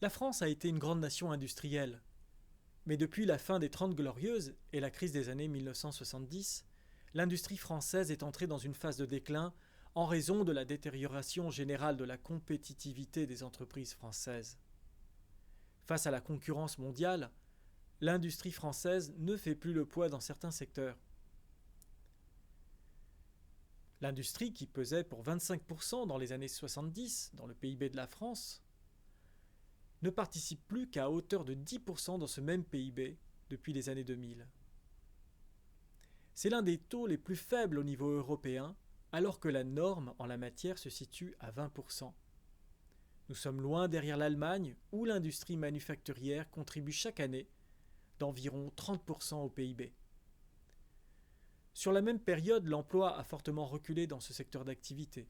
La France a été une grande nation industrielle, mais depuis la fin des Trente Glorieuses et la crise des années 1970, l'industrie française est entrée dans une phase de déclin en raison de la détérioration générale de la compétitivité des entreprises françaises. Face à la concurrence mondiale, l'industrie française ne fait plus le poids dans certains secteurs. L'industrie, qui pesait pour 25% dans les années 70 dans le PIB de la France, ne participe plus qu'à hauteur de 10% dans ce même PIB depuis les années 2000. C'est l'un des taux les plus faibles au niveau européen, alors que la norme en la matière se situe à 20%. Nous sommes loin derrière l'Allemagne, où l'industrie manufacturière contribue chaque année d'environ 30% au PIB. Sur la même période, l'emploi a fortement reculé dans ce secteur d'activité.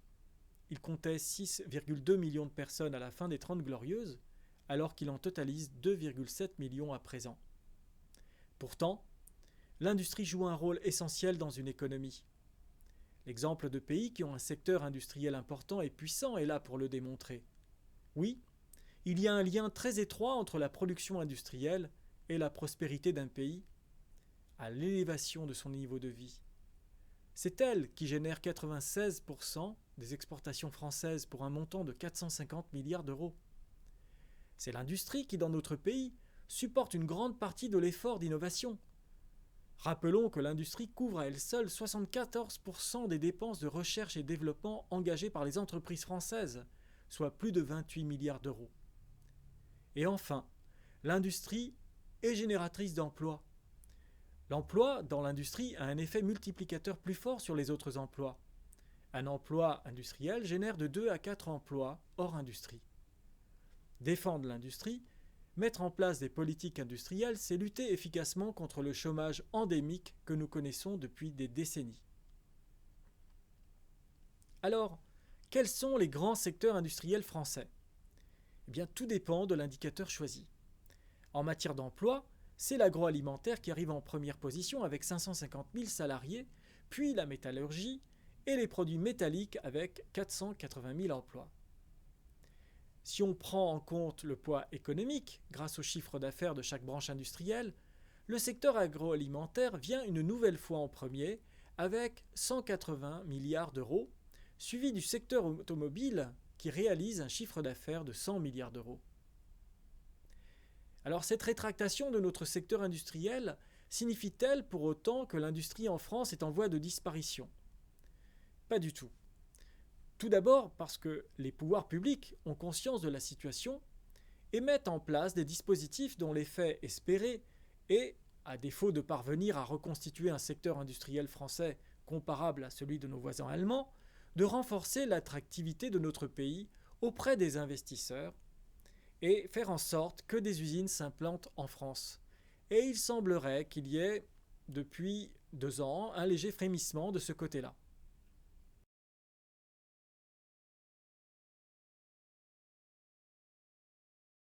Il comptait 6,2 millions de personnes à la fin des Trente Glorieuses, alors qu'il en totalise 2,7 millions à présent. Pourtant, l'industrie joue un rôle essentiel dans une économie. L'exemple de pays qui ont un secteur industriel important et puissant est là pour le démontrer. Oui, il y a un lien très étroit entre la production industrielle et la prospérité d'un pays, à l'élévation de son niveau de vie. C'est elle qui génère 96% des exportations françaises pour un montant de 450 milliards d'euros. C'est l'industrie qui, dans notre pays, supporte une grande partie de l'effort d'innovation. Rappelons que l'industrie couvre à elle seule 74% des dépenses de recherche et développement engagées par les entreprises françaises, soit plus de 28 milliards d'euros. Et enfin, l'industrie est génératrice d'emplois. L'emploi dans l'industrie a un effet multiplicateur plus fort sur les autres emplois. Un emploi industriel génère de 2 à 4 emplois hors industrie. Défendre l'industrie, mettre en place des politiques industrielles, c'est lutter efficacement contre le chômage endémique que nous connaissons depuis des décennies. Alors, quels sont les grands secteurs industriels français ? Eh bien, tout dépend de l'indicateur choisi. En matière d'emploi, c'est l'agroalimentaire qui arrive en première position avec 550 000 salariés, puis la métallurgie et les produits métalliques avec 480 000 emplois. Si on prend en compte le poids économique, grâce au chiffre d'affaires de chaque branche industrielle, le secteur agroalimentaire vient une nouvelle fois en premier avec 180 milliards d'euros, suivi du secteur automobile qui réalise un chiffre d'affaires de 100 milliards d'euros. Alors cette rétractation de notre secteur industriel signifie-t-elle pour autant que l'industrie en France est en voie de disparition ? Pas du tout. Tout d'abord parce que les pouvoirs publics ont conscience de la situation et mettent en place des dispositifs dont l'effet espéré est, à défaut de parvenir à reconstituer un secteur industriel français comparable à celui de nos voisins allemands, de renforcer l'attractivité de notre pays auprès des investisseurs et faire en sorte que des usines s'implantent en France. Et il semblerait qu'il y ait, depuis 2 ans, un léger frémissement de ce côté-là.